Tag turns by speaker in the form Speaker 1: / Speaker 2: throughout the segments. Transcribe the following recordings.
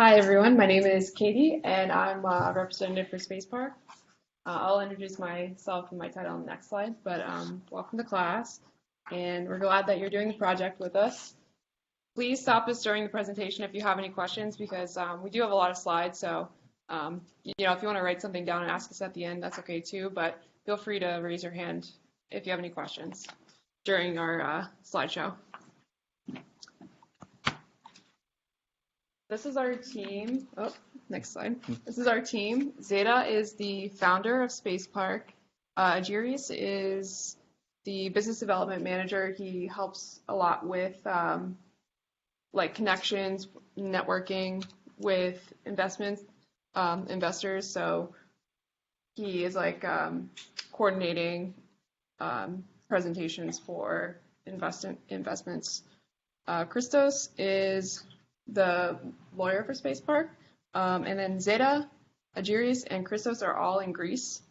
Speaker 1: Hi everyone, my name is Katie and I'm a representative for Spaceprk. I'll introduce myself and my title on the next slide, but welcome to class and we're glad that you're doing the project with us. Please stop us during the presentation if you have any questions because we do have a lot of slides, so if you want to write something down and ask us at the end, that's okay too, but feel free to raise your hand if you have any questions during our slideshow. This is our team. Oh, next slide. This is our team. Zeta is the founder of Spaceprk. Ajirius is the business development manager. He helps a lot with like connections, networking with investors. So he is like coordinating presentations for investments. Christos is the lawyer for Spaceprk, and then Zeta, Ajirius, and Christos are all in Greece.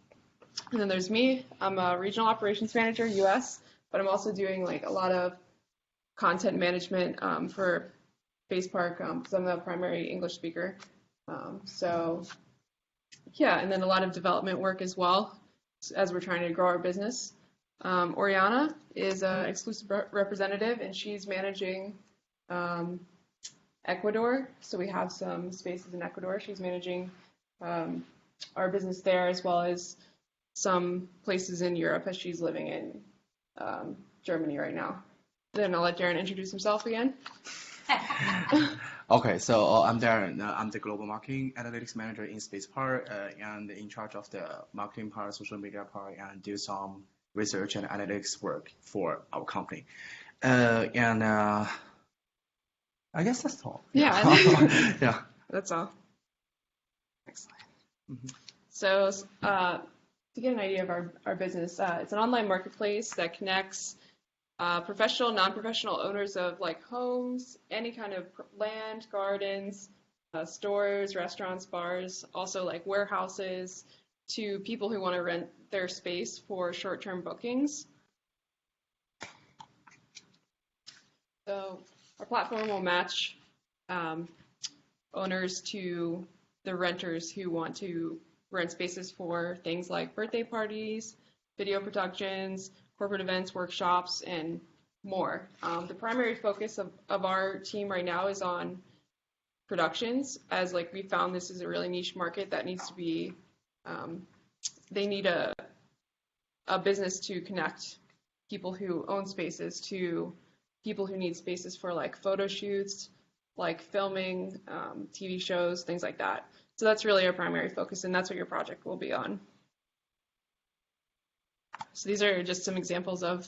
Speaker 1: And then there's me. I'm a regional operations manager, US, but I'm also doing like a lot of content management for Spaceprk because I'm the primary English speaker. And then a lot of development work as well as we're trying to grow our business. Oriana is an exclusive representative, and she's managing Ecuador, so we have some spaces in Ecuador. She's managing our business there as well as some places in Europe as she's living in Germany right now. Then I'll let Darren introduce himself again.
Speaker 2: Okay, so I'm Darren. I'm the Global Marketing Analytics Manager in Spaceprk and in charge of the marketing part, social media part, and do some research and analytics work for our company. I guess that's all.
Speaker 1: Yeah.
Speaker 2: Yeah.
Speaker 1: That's all. Next slide. Mm-hmm. So to get an idea of our business, it's an online marketplace that connects professional, non-professional owners of like homes, any kind of land, gardens, stores, restaurants, bars, also like warehouses, to people who want to rent their space for short-term bookings. So our platform will match owners to the renters who want to rent spaces for things like birthday parties, video productions, corporate events, workshops, and more. The primary focus of our team right now is on productions, as like we found this is a really niche market that needs to be, they need a business to connect people who own spaces to people who need spaces for like photo shoots, like filming, TV shows, things like that. So that's really our primary focus, and that's what your project will be on. So these are just some examples of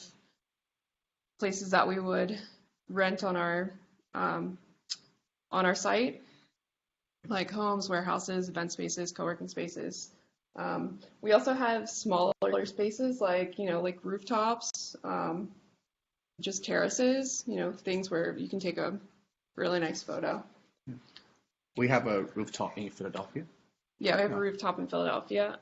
Speaker 1: places that we would rent on our site, like homes, warehouses, event spaces, co-working spaces. We also have smaller spaces like rooftops, just terraces, things where you can take a really nice photo.
Speaker 2: We have a rooftop in Philadelphia.
Speaker 1: Yeah, we have a rooftop in Philadelphia.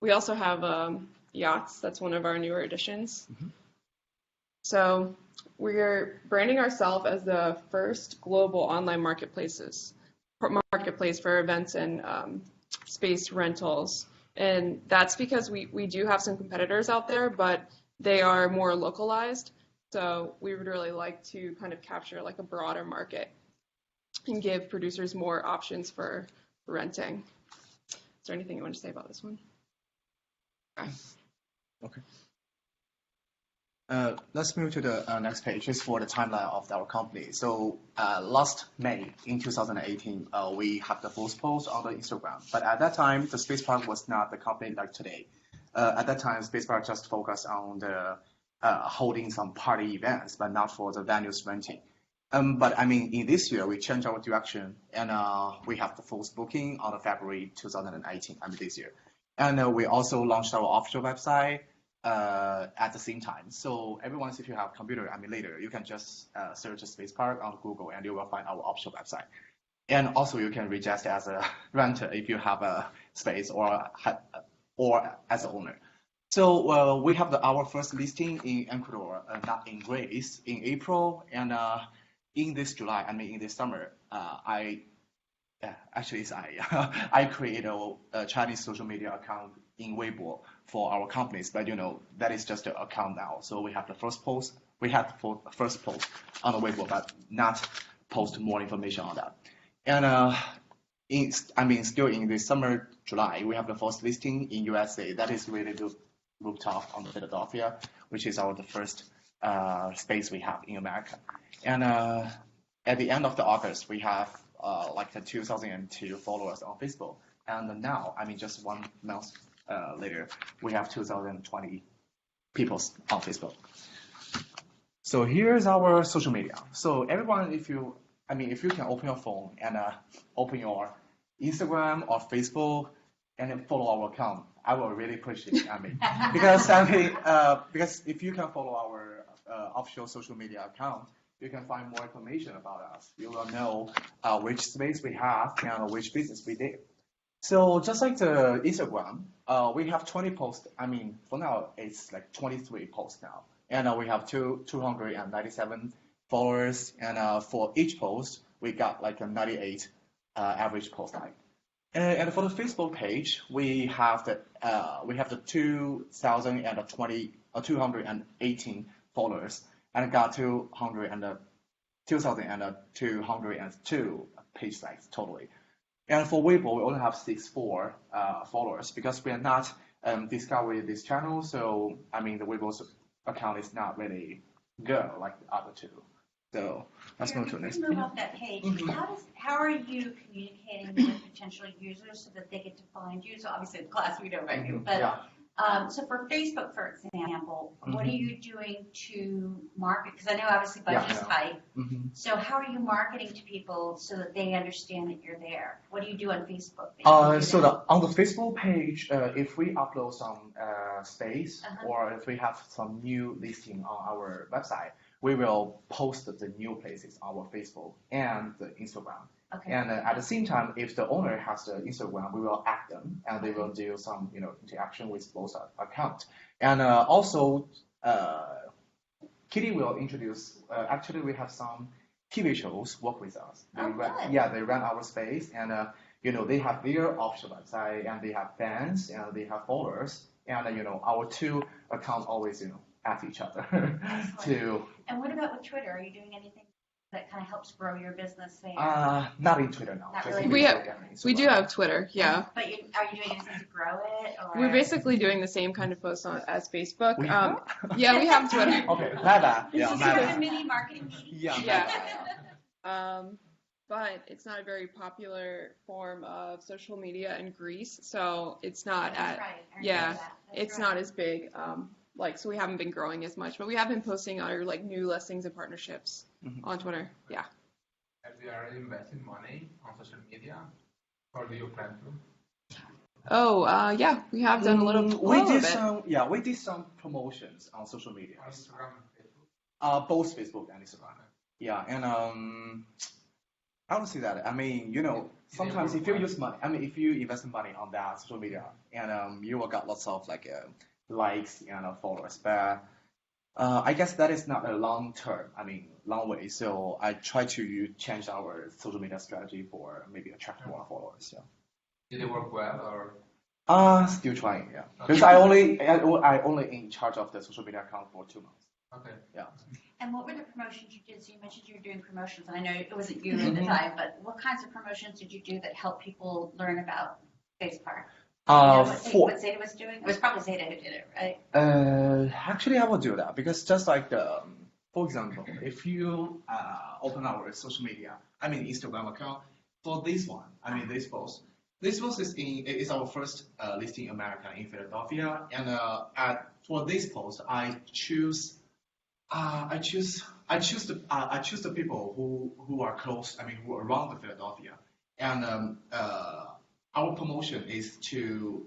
Speaker 1: We also have yachts. That's one of our newer additions. Mm-hmm. So we're branding ourselves as the first global online marketplace for events and space rentals. And that's because we do have some competitors out there, but they are more localized. So we would really like to kind of capture like a broader market and give producers more options for renting. Is there anything you want to say about this one?
Speaker 2: Okay. Let's move to the next page. It's for the timeline of our company. So last May in 2018, we have the first post on the Instagram. But at that time, the Spaceprk was not the company like today. At that time, Spaceprk just focused on the holding some party events, but not for the venues renting. But I mean, in this year, we changed our direction, and we have the first booking on February 2018. I mean, this year. And we also launched our official website at the same time. So everyone, if you have a computer, I mean, later, you can just search Spaceprk on Google, and you will find our official website. And also, you can register as a renter if you have a space or as an owner. So we have our first listing in Ecuador, not in Greece, in April. And in this July, in this summer, actually it's I created a Chinese social media account in Weibo for our companies, but that is just an account now. So we have the first post, first post on the Weibo, but not post more information on that. And still in the summer, July, we have the first listing in USA. That is really the rooftop on Philadelphia, which is the first space we have in America. And at the end of the August, we have like the 2002 followers on Facebook. And now, just 1 month later, we have 2020 people on Facebook. So here's our social media. So everyone, if you can open your phone and open your Instagram or Facebook and then follow our account, I will really appreciate it. Because if you can follow our official social media account, you can find more information about us. You will know which space we have and which business we did. So just like the Instagram, we have 20 posts. For now, it's like 23 posts now. And we have 297 followers. And for each post, we got like a 98 average post like. And for the Facebook page, we have the 218 followers, and got 2,202 page likes totally. And for Weibo, we only have 64 followers because we are not discovering this channel. So the Weibo's account is not really good like the other two. So let's move to the next.
Speaker 3: Move off that page. How are you communicating with potential users so that they get to find you? So obviously in class we know about you, but so for Facebook, for example, what are you doing to market? Because I know obviously budget's tight. So how are you marketing to people so that they understand that you're there? What do you do on Facebook?
Speaker 2: On the Facebook page, if we upload some space or if we have some new listing on our website, we will post the new places on our Facebook and the Instagram.
Speaker 3: Okay.
Speaker 2: And at the same time, if the owner has the Instagram, we will add them and they will do some interaction with both accounts. And also, Kitty will introduce. Actually, we have some TV shows work with us. They run our space, and they have their official website, and they have fans, and they have followers, and our two accounts always at each other.
Speaker 3: And what about with Twitter? Are you doing anything that kind of helps grow your business there?
Speaker 2: Not in Twitter now.
Speaker 3: Not really.
Speaker 1: We do have Twitter, yeah.
Speaker 3: But are you doing anything to grow it? Or?
Speaker 1: We're basically doing the same kind of posts as Facebook. Yeah, we have Twitter.
Speaker 2: Okay, my bad.
Speaker 3: This is like a mini marketing meeting.
Speaker 1: Yeah. But it's not a very popular form of social media in Greece, so it's not not as big. So we haven't been growing as much, but we have been posting our new listings and partnerships on Twitter. Yeah.
Speaker 4: Have you already invested money on social media, or do you plan to?
Speaker 1: Yeah, we have done a little bit.
Speaker 2: We did some promotions on social media.
Speaker 4: On Instagram and Facebook?
Speaker 2: Both Facebook and Instagram. Yeah, and I don't see that. Sometimes if you use money, if you invest money on that social media, and you will get lots of likes and followers, but I guess that is not a long term, long way. So I try to change our social media strategy for maybe attract more followers. Yeah.
Speaker 4: Did it work well or?
Speaker 2: Still trying, yeah. Because I only in charge of the social media account for 2 months.
Speaker 4: Okay.
Speaker 2: Yeah.
Speaker 3: And what were the promotions you did? So you mentioned you were doing promotions, and I know it wasn't you at the time, but what kinds of promotions did you do that help people learn about Spaceprk? What Zeta was doing? It was probably Zeta who did it, right?
Speaker 2: Actually, I will do that because just like for example, if you open our social media, Instagram account for this one, this post. This post is our first listing in America in Philadelphia, and for this post, I choose the people who are close, who are around the Philadelphia, and our promotion is to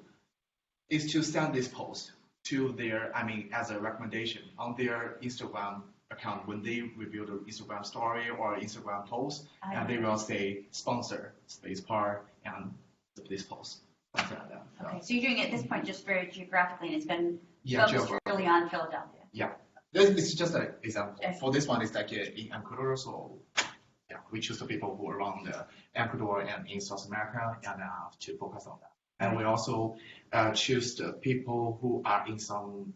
Speaker 2: send this post to their, as a recommendation on their Instagram account when they review the Instagram story or Instagram post, and they will say sponsor Spaceprk and this post, something like that.
Speaker 3: Okay, so you're doing it at this point just very geographically, and it's been focused really on Philadelphia.
Speaker 2: Yeah, this is just an example. For this one, it's in Vancouver, so we choose the people who are around Ecuador and in South America and to focus on that. And we also choose the people who are in some,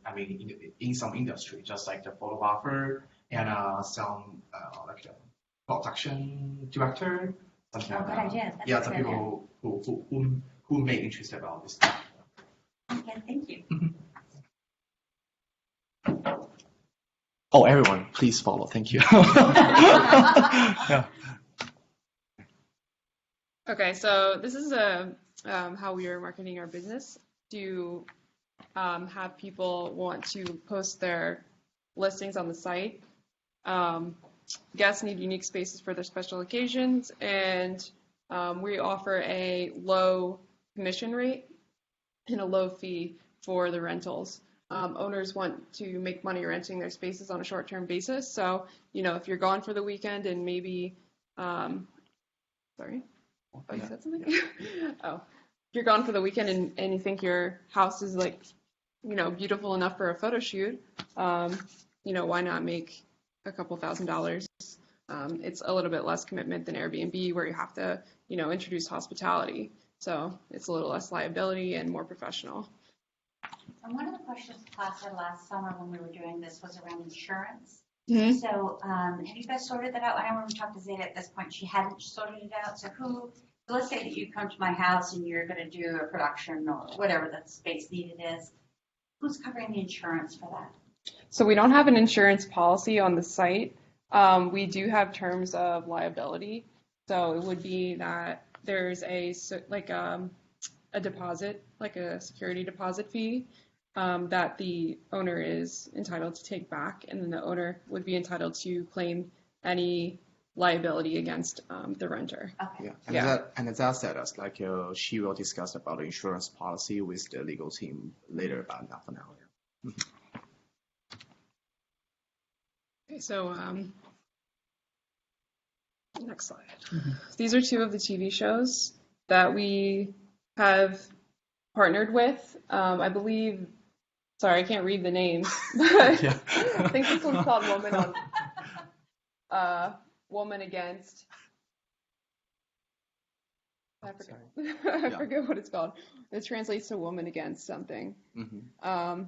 Speaker 2: in some industry, just like the photographer and some like the production director. Something like
Speaker 3: good
Speaker 2: that.
Speaker 3: idea. That's
Speaker 2: Yeah,
Speaker 3: a
Speaker 2: some
Speaker 3: good idea.
Speaker 2: people who may interested about this stuff.
Speaker 3: Okay, thank you.
Speaker 2: Oh, everyone, please follow. Thank you. Yeah.
Speaker 1: Okay, so this is how we are marketing our business. To have people want to post their listings on the site. Guests need unique spaces for their special occasions, and we offer a low commission rate and a low fee for the rentals. Owners want to make money renting their spaces on a short-term basis. So, if you're gone for the weekend and maybe, sorry, oh, you said something? Oh, if you're gone for the weekend and you think your house is like, beautiful enough for a photo shoot, why not make a couple $1,000s? It's a little bit less commitment than Airbnb, where you have to, introduce hospitality. So it's a little less liability and more professional.
Speaker 3: And one of the questions the class had last summer when we were doing this was around insurance.
Speaker 1: Mm-hmm.
Speaker 3: So have you guys sorted that out? I know when we talked to Zeta at this point, she hadn't sorted it out. So let's say that you come to my house and you're going to do a production or whatever that space needed is. Who's covering the insurance for that?
Speaker 1: So we don't have an insurance policy on the site. We do have terms of liability. So it would be that there's a deposit, like a security deposit fee, that the owner is entitled to take back, and then the owner would be entitled to claim any liability against the renter.
Speaker 3: Okay.
Speaker 2: Yeah, and as I said, she will discuss about the insurance policy with the legal team later, but not for now. Yeah.
Speaker 1: Okay, so next slide. These are two of the TV shows that we have partnered with. I believe, sorry, I can't read the names, but
Speaker 2: Yeah.
Speaker 1: I think this one's called Woman Against. I forget. I forget what it's called. It translates to Woman Against something.
Speaker 2: Mm-hmm.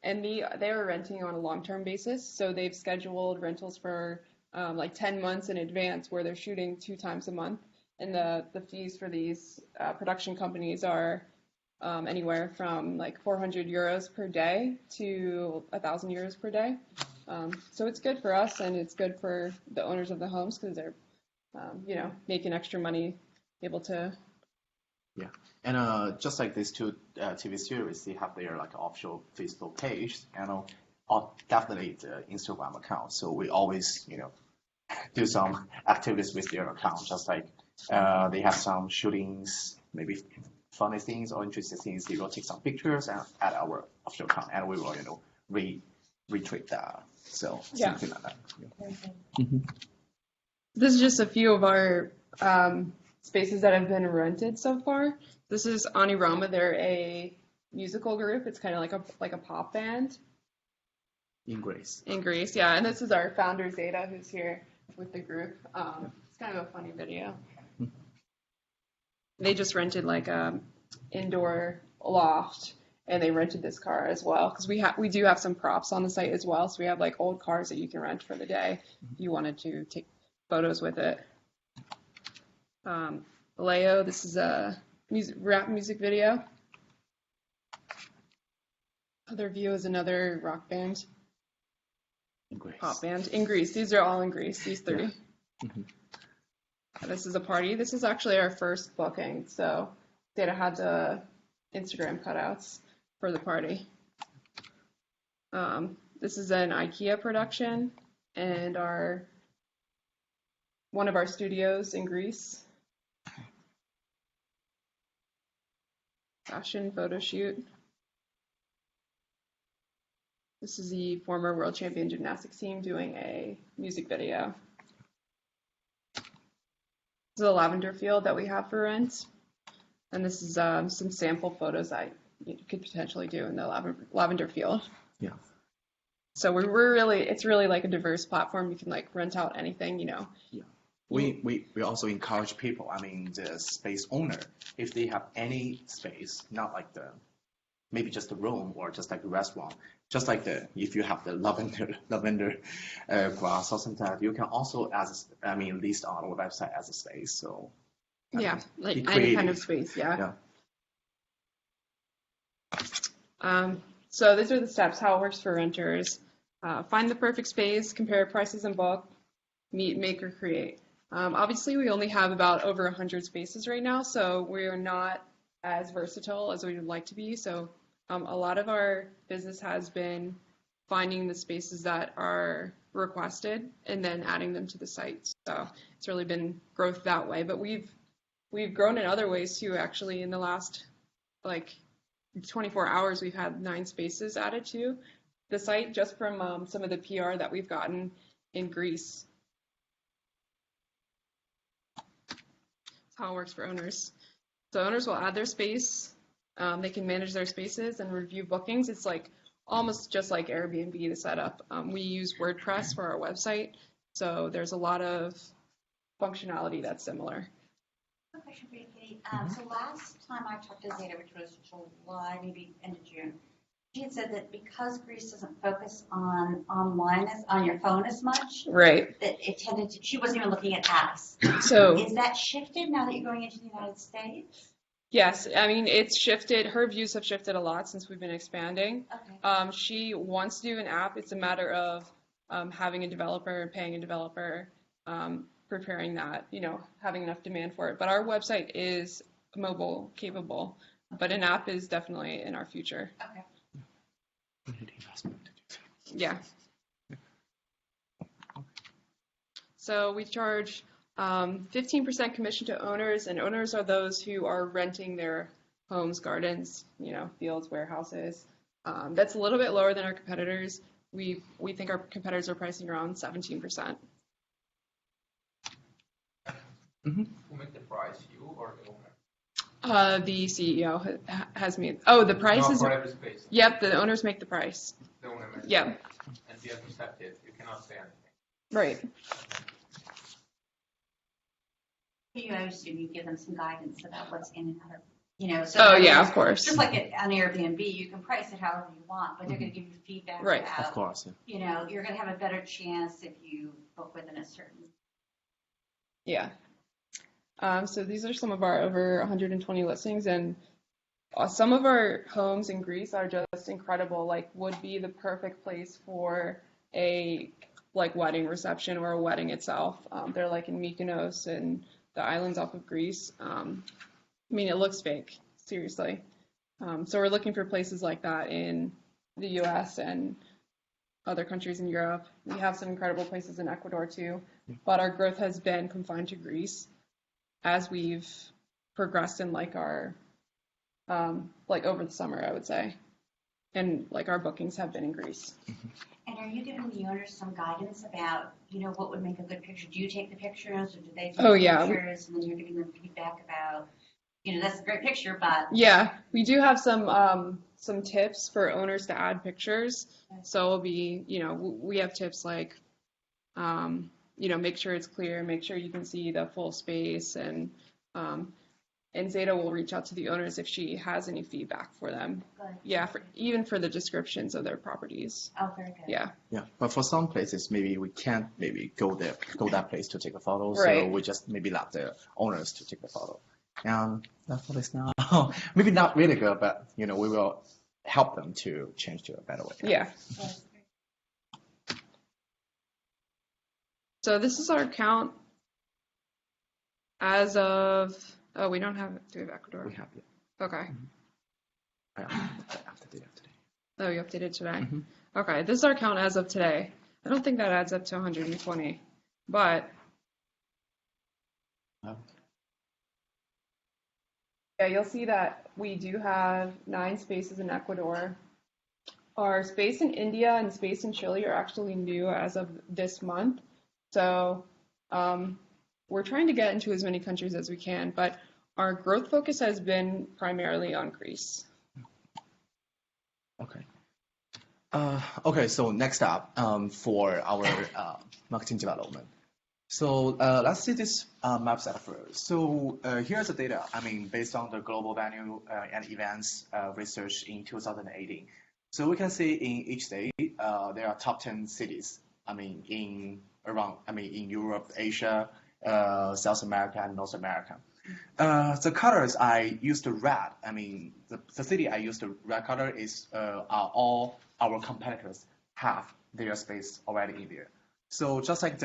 Speaker 1: And they are renting on a long-term basis, so they've scheduled rentals for like 10 months in advance, where they're shooting 2 times a month. And the fees for these production companies are anywhere from like 400 euros per day to 1,000 euros per day. So it's good for us, and it's good for the owners of the homes, because they're, making extra money, able to.
Speaker 2: Yeah, and just like these two TV series, they have their like official Facebook page and definitely the Instagram account. So we always, do some activities with their account, just like they have some shootings, maybe funny things or interesting things. They will take some pictures and add our official account, and we will, retweet that. So something like that. Yeah. Mm-hmm.
Speaker 1: This is just a few of our spaces that have been rented so far. This is Anirama. They're a musical group. It's kind of like a pop band.
Speaker 2: In Greece.
Speaker 1: In Greece, yeah. And this is our founder, Zeta, who's here with the group. It's kind of a funny video. They just rented like a indoor loft, and they rented this car as well, because we do have some props on the site as well. So we have like old cars that you can rent for the day if you wanted to take photos with it. Leo, this is a rap music video. Other View is another rock band.
Speaker 2: In Greece.
Speaker 1: Pop band. In Greece. These are all in Greece, these 3. Yeah. Mm-hmm. This is a party. This is actually our first booking, so Data had the Instagram cutouts for the party. This is an IKEA production, and one of our studios in Greece. Fashion photo shoot. This is the former world champion gymnastics team doing a music video. This is a lavender field that we have for rent. And this is some sample photos that you could potentially do in the lavender field.
Speaker 2: Yeah.
Speaker 1: So it's really like a diverse platform. You can like rent out anything,
Speaker 2: Yeah. We also encourage people, I mean, the space owner, if they have any space, not like maybe just a room or just like a restaurant, just like if you have the lavender grass or something like that, you can also list on our website as a space. So
Speaker 1: Yeah, like
Speaker 2: be
Speaker 1: any kind
Speaker 2: creative.
Speaker 1: of space, yeah.
Speaker 2: Yeah.
Speaker 1: So these are the steps, how it works for renters. Find the perfect space, compare prices in bulk, meet, make, or create. Obviously, we only have about over 100 spaces right now, so we're not as versatile as we would like to be. So a lot of our business has been finding the spaces that are requested and then adding them to the site. So it's really been growth that way. But we've grown in other ways too. Actually, in the last 24 hours, we've had 9 spaces added to the site just from some of the PR that we've gotten in Greece. That's how it works for owners. So owners will add their space. They can manage their spaces and review bookings. It's almost just like Airbnb, the setup. We use WordPress for our website, so there's a lot of functionality that's similar.
Speaker 3: A question for you, Katie. So last time I talked to Zeta, which was July, maybe end of June, she had said that because Greece doesn't focus on on your phone as much,
Speaker 1: Right.
Speaker 3: that it tended to, she wasn't even looking at apps.
Speaker 1: So
Speaker 3: is that shifted now that you're going into the United States?
Speaker 1: yes, I mean, it's shifted. Her views have shifted a lot since we've been expanding.
Speaker 3: Okay.
Speaker 1: She wants to do an app. It's a matter of having a developer, paying a developer, preparing that, having enough demand for it. But our website is mobile capable, but an app is definitely in our future.
Speaker 3: Okay.
Speaker 1: Yeah. So we charge 15% commission to owners, and owners are those who are renting their homes, gardens, fields, warehouses. That's a little bit lower than our competitors. We think our competitors are pricing around 17%.
Speaker 4: Who make the price, you or the owner?
Speaker 1: The CEO has made. Oh, the price
Speaker 4: No,
Speaker 1: is.
Speaker 4: for every space.
Speaker 1: Yep, the owners make the price.
Speaker 4: The owner makes
Speaker 1: Yep.
Speaker 4: the price. And you have to accept it. You cannot say anything.
Speaker 1: Right.
Speaker 3: You assume you give them some guidance about what's in and out of, so
Speaker 1: Oh yeah, of course.
Speaker 3: just like on Airbnb, you can price it however you want, but they're going to give you feedback
Speaker 1: Right.
Speaker 3: about,
Speaker 2: Of course. Yeah.
Speaker 3: You're going to have a better chance if you book within a certain.
Speaker 1: Yeah. So these are some of our over 120 listings, and some of our homes in Greece are just incredible. Would be the perfect place for a wedding reception or a wedding itself. They're in Mykonos and the islands off of Greece. I mean, it looks fake, seriously. So we're looking for places like that in the U.S. and other countries in Europe. We have some incredible places in Ecuador too, but our growth has been confined to Greece as we've progressed in our over the summer, I would say, and our bookings have been in Greece.
Speaker 3: And are you giving the owners some guidance about, what would make a good picture? Do you take the pictures, or do they take the pictures, and then you're giving them feedback about, that's a great picture, but
Speaker 1: yeah, we do have some tips for owners to add pictures. So it'll be, we have tips make sure it's clear, make sure you can see the full space, and Zeta will reach out to the owners if she has any feedback for them.
Speaker 3: Good.
Speaker 1: Yeah, even for the descriptions of their properties.
Speaker 3: Oh, very good.
Speaker 1: Yeah.
Speaker 2: Yeah, but for some places, maybe we can't go that place to take a photo,
Speaker 1: Right.
Speaker 2: so we just maybe let the owners to take the photo. And that photo is now maybe not really good, but we will help them to change to a better way.
Speaker 1: Yeah.
Speaker 3: Yes.
Speaker 1: So this is our count as of. Oh, we don't have it. Do we have Ecuador?
Speaker 2: We have it.
Speaker 1: Okay.
Speaker 2: After today.
Speaker 1: Oh, you updated today?
Speaker 2: Mhm.
Speaker 1: Okay, this is our count as of today. I don't think that adds up to 120, but
Speaker 2: Oh.
Speaker 1: yeah, you'll see that we do have 9 spaces in Ecuador. Our space in India and space in Chile are actually new as of this month. So we're trying to get into as many countries as we can, but our growth focus has been primarily on Greece.
Speaker 2: Okay. Okay, so next up, for our marketing development. So let's see this map set first. So here's the data. I mean, based on the global venue and events research in 2018. So we can see in each state there are top 10 cities. I mean, in Europe, Asia, South America, and North America. The colors I used to red. I mean, the city I used to red color is are all our competitors have their space already in there. So just like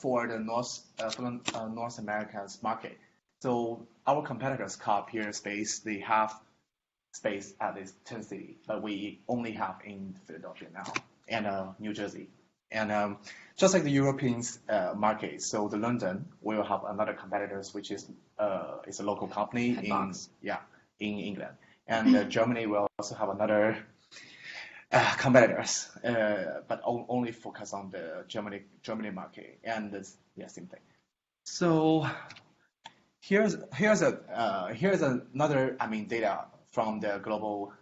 Speaker 2: for the North America's market, so our competitors copy space. They have space at this 10 city, but we only have in Philadelphia now and New Jersey. And just like the European market, so the London will have another competitors, which is a local company in England, and Germany will also have another competitors, but only focus on the Germany market, and same thing. So here's another data from the global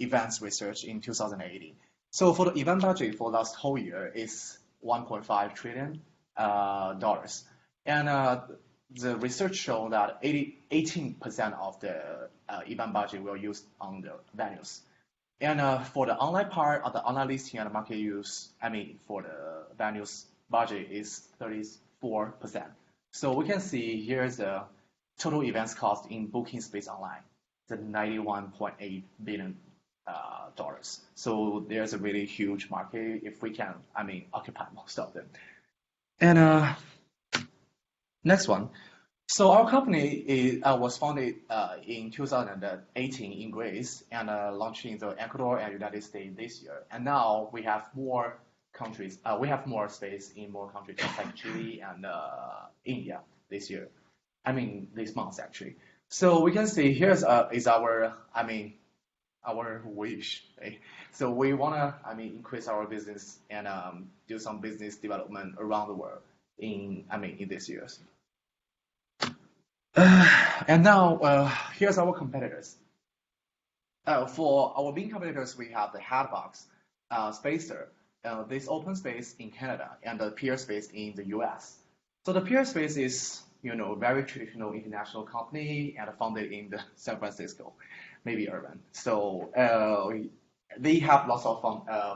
Speaker 2: events research in 2018. So for the event budget for last whole year is $1.5 trillion dollars, and the research showed that 18% of the event budget will use on the venues. And for the online part of the online listing and market use, for the venues budget is 34%. So we can see here's the total events cost in booking space online, the $91.8 billion dollars. So there's a really huge market if we can, occupy most of them. And next one. So our company was founded in 2018 in Greece and launched in the Ecuador and United States this year. And now we have more countries. We have more space in more countries, just like Chile and India this year. This month actually. So we can see here is our our wish. Okay? So we wanna increase our business and do some business development around the world in this years. And now here's our competitors. For our main competitors, we have the Hatbox, Spacer, this open space in Canada, and the Peer Space in the US. So the Peer Space is very traditional international company and founded in the San Francisco, maybe urban. So they have lots of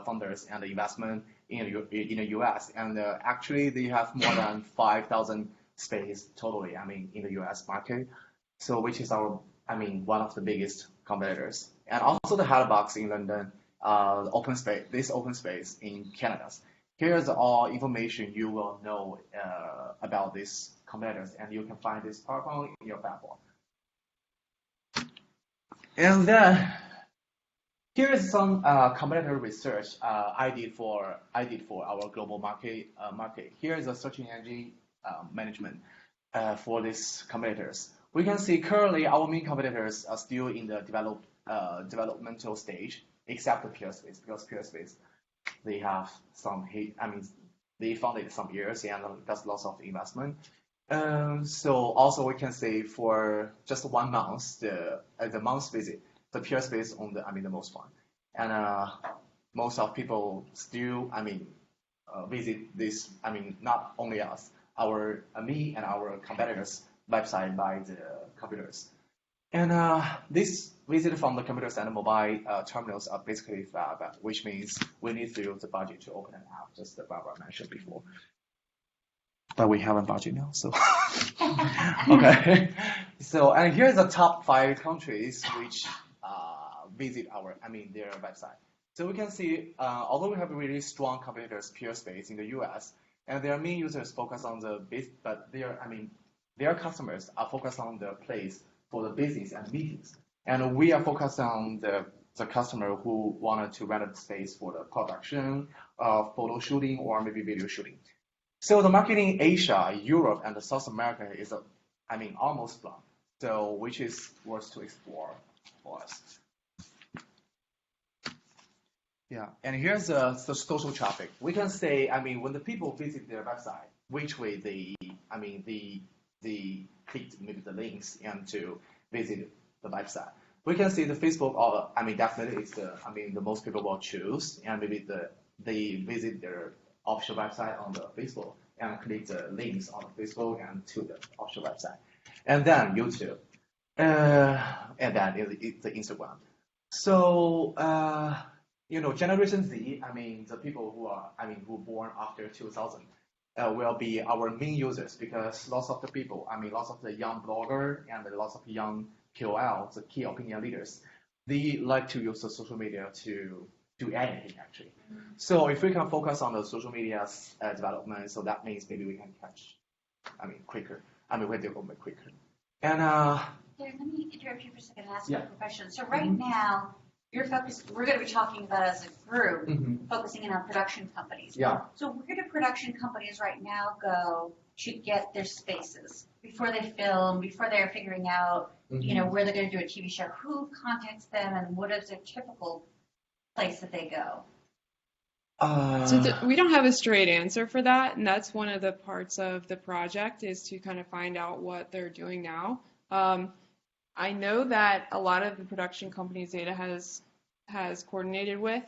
Speaker 2: funders and investment in the US, and actually they have more than 5,000 space totally, in the US market. So which is our, one of the biggest competitors. And also the Hatbox in London, this open space in Canada. Here's all information you will know about these competitors, and you can find this PowerPoint in your platform. And then here is some competitor research I did for our global market. Here is a search engine management for these competitors. We can see currently our main competitors are still in the developmental stage, except the Peerspace, because Peerspace they have some they founded some years and does lots of investment. So also we can say for just 1 month, the month visit, the Peerspace on the most fun, and most of people still visit this. Not only us, me and our competitors' website by the computers. And this visit from the computers and the mobile terminals are basically fab, which means we need to use the budget to open an app, just as Barbara mentioned before. But we haven't budget now, so okay. So and here's the top 5 countries which visit their website. So we can see, although we have really strong competitors, Peerspace in the US, and their main users focus on the but their customers are focused on the place for the business and meetings, and we are focused on the customer who wanted to rent a space for the production, photo shooting, or maybe video shooting. So the market in Asia, Europe, and South America is almost blank. So which is worth to explore for us. Yeah, and here's the social traffic. We can say, when the people visit their website, which way they clicked maybe the links and to visit the website. We can see the Facebook, definitely it's the most people will choose, and maybe they visit their official website on the Facebook. and click the links on Facebook and to the official website. And then YouTube. And then the Instagram. So, Generation Z, the people who born after 2000, will be our main users because lots of the people, lots of the young blogger and lots of young KOL, the key opinion leaders, they like to use the social media to do anything actually. So if we can focus on the social media's development, so that means maybe we can catch, quicker. We're development quicker. And
Speaker 3: Darren, let me interrupt you for a second and ask you a question. So right now, you're focused, we're going to be talking about as a group, focusing in on production companies.
Speaker 2: Yeah.
Speaker 3: So where do production companies right now go to get their spaces before they film, before they're figuring out, where they're going to do a TV show? Who contacts them and what is their typical place that they go?
Speaker 1: We don't have a straight answer for that, and that's one of the parts of the project is to kind of find out what they're doing now. I know that a lot of the production companies Zeta has coordinated with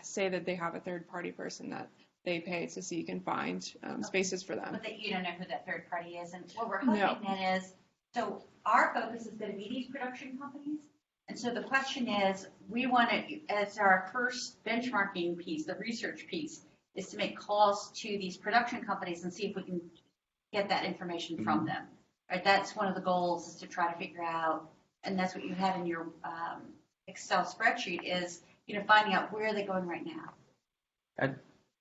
Speaker 1: say that they have a third-party person that they pay to seek and find spaces for them.
Speaker 3: But that you don't know who that third party is, and what we're hoping then is, so our focus is going to be these production companies. And so the question is, we want to, as our first benchmarking piece, the research piece, is to make calls to these production companies and see if we can get that information from them. Right? That's one of the goals, is to try to figure out, and that's what you had in your Excel spreadsheet, is finding out where are they going right now.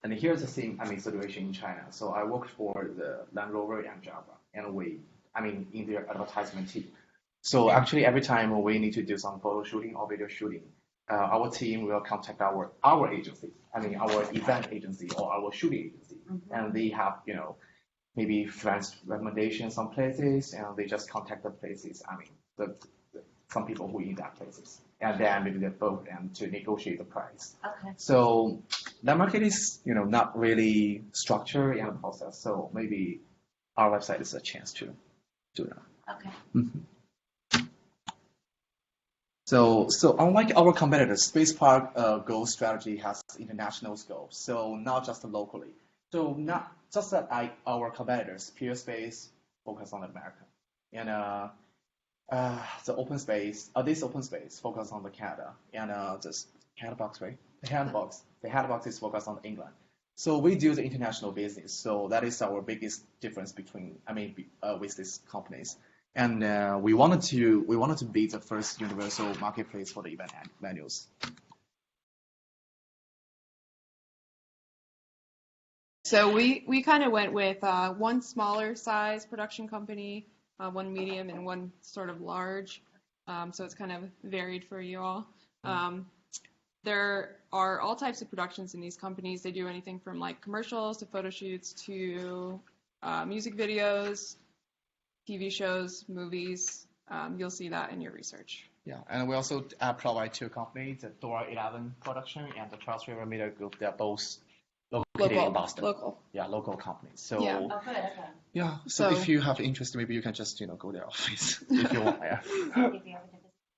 Speaker 2: And here's the same situation in China. So I worked for the Land Rover and Java, and in their advertisement team. So actually, every time we need to do some photo shooting or video shooting, our team will contact our agency, our event agency or our shooting agency, and they have maybe friends recommendations some places, and they just contact the places. Some people who in that places, and then maybe they vote and to negotiate the price.
Speaker 3: Okay.
Speaker 2: So that market is not really structured in the process. So maybe our website is a chance to do that.
Speaker 3: Okay.
Speaker 2: So unlike our competitors, Spaceprk growth strategy has international scope. So not just locally. So not just that our competitors, PeerSpace, focus on America, and the open space, this open space focus on the Canada, and this Canadabox, right? The Canadabox is focused on England. So we do the international business. So that is our biggest difference between with these companies. And we wanted to be the first universal marketplace for the event venues.
Speaker 1: So we kind of went with one smaller size production company, one medium, and one sort of large. So it's kind of varied for you all. There are all types of productions in these companies. They do anything from like commercials to photo shoots to music videos, TV shows, movies. You'll see that in your research.
Speaker 2: Yeah, and we also provide two companies, the Dora 11 Production and the Charles River Media Group. They're both located in Boston.
Speaker 1: Local.
Speaker 2: Yeah, local companies. So
Speaker 1: yeah.
Speaker 3: Oh, good. Okay.
Speaker 2: Yeah. So if you have interest, maybe you can just go to their office if you want. Yeah.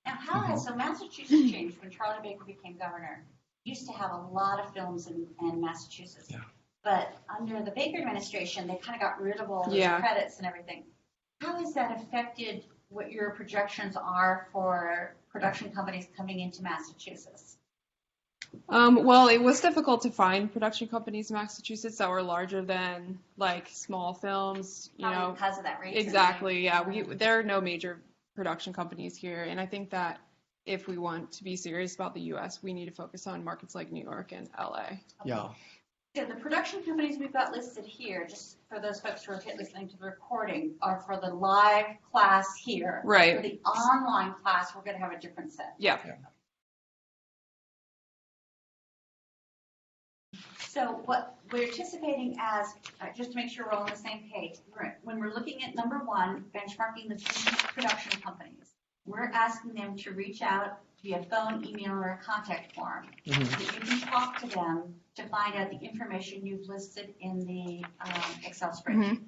Speaker 3: Now, how has so Massachusetts changed when Charlie Baker became governor? Used to have a lot of films in Massachusetts, but under the Baker administration, they kind of got rid of all those credits and everything. How has that affected what your projections are for production companies coming into Massachusetts?
Speaker 1: Well, it was difficult to find production companies in Massachusetts that were larger than like small films,
Speaker 3: Probably because of that reason.
Speaker 1: Exactly, yeah. There are no major production companies here, and I think that if we want to be serious about the U.S., we need to focus on markets like New York and L.A.
Speaker 3: Okay.
Speaker 2: Yeah.
Speaker 3: So the production companies we've got listed here, just for those folks who are listening to the recording, are for the live class here.
Speaker 1: Right.
Speaker 3: For the online class, we're going to have a different set.
Speaker 1: Yeah.
Speaker 3: So what we're anticipating as, just to make sure we're all on the same page, when we're looking at number one, benchmarking the production companies, we're asking them to reach out via phone, email, or a contact form so that you can talk to them to find out the information you've listed in the Excel spreadsheet.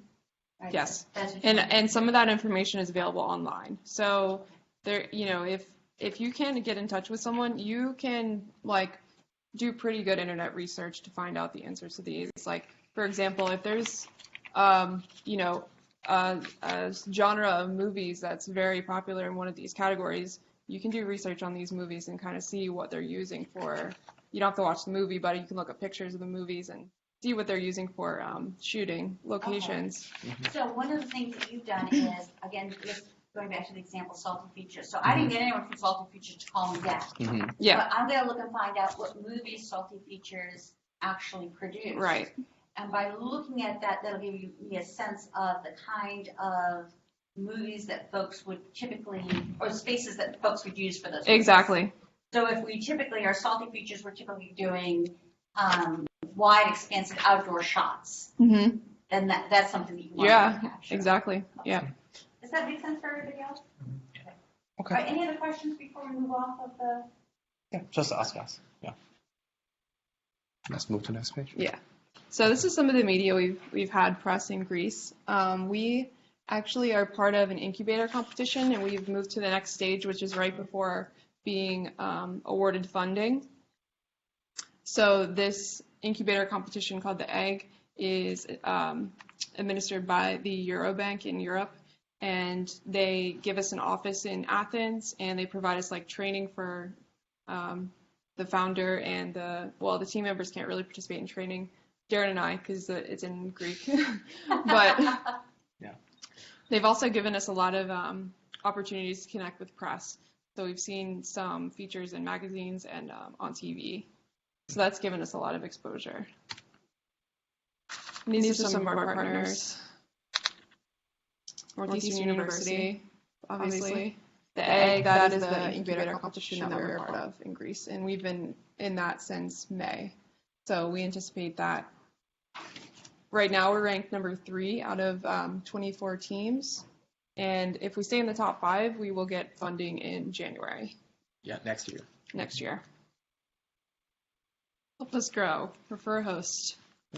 Speaker 3: Right?
Speaker 1: Yes.
Speaker 3: That's what
Speaker 1: And some of that information is available online. So there, if you can get in touch with someone, you can do pretty good internet research to find out the answers to these. Like, for example, if there's you know, a genre of movies that's very popular in one of these categories, you can do research on these movies and kind of see what they're using for. You don't have to watch the movie, but you can look at pictures of the movies and see what they're using for shooting locations.
Speaker 3: Okay. So one of the things that you've done is, again, just going back to the example, Salty Features. So I didn't get anyone from Salty Features to call me back.
Speaker 1: Yeah.
Speaker 3: But I'm going to look and find out what movies Salty Features actually produce.
Speaker 1: Right.
Speaker 3: And by looking at that, that'll give me a sense of the kind of movies that folks would typically, or spaces that folks would use for those movies.
Speaker 1: Exactly.
Speaker 3: So if we typically, our Salty Features, we're typically doing wide, expansive outdoor shots, then that's something that you want to capture.
Speaker 1: Exactly.
Speaker 3: Okay.
Speaker 1: Yeah.
Speaker 3: Does that make sense for everybody else?
Speaker 2: Okay.
Speaker 3: All right, any other questions before we move off of the?
Speaker 2: Yeah, just ask us. Yeah. Let's move to the next page.
Speaker 1: Yeah. So this is some of the media we've had press in Greece. We actually are part of an incubator competition, and we've moved to the next stage, which is right before being awarded funding. So this incubator competition called the EGG is administered by the Eurobank in Europe, and they give us an office in Athens, and they provide us like training for the founder and the team members can't really participate in training. Darren and I, because it's in Greek, but
Speaker 2: yeah.
Speaker 1: They've also given us a lot of opportunities to connect with press. So we've seen some features in magazines and on TV. So that's given us a lot of exposure. And these are some of our partners. Northeastern University, obviously. The EGG, that is the incubator competition that we're a part of in Greece. And we've been in that since May. So we anticipate that. Right now we're ranked number 3 out of 24 teams. And if we stay in the top 5, we will get funding in January.
Speaker 2: Yeah, next year.
Speaker 1: Next year. Help us grow. Prefer host.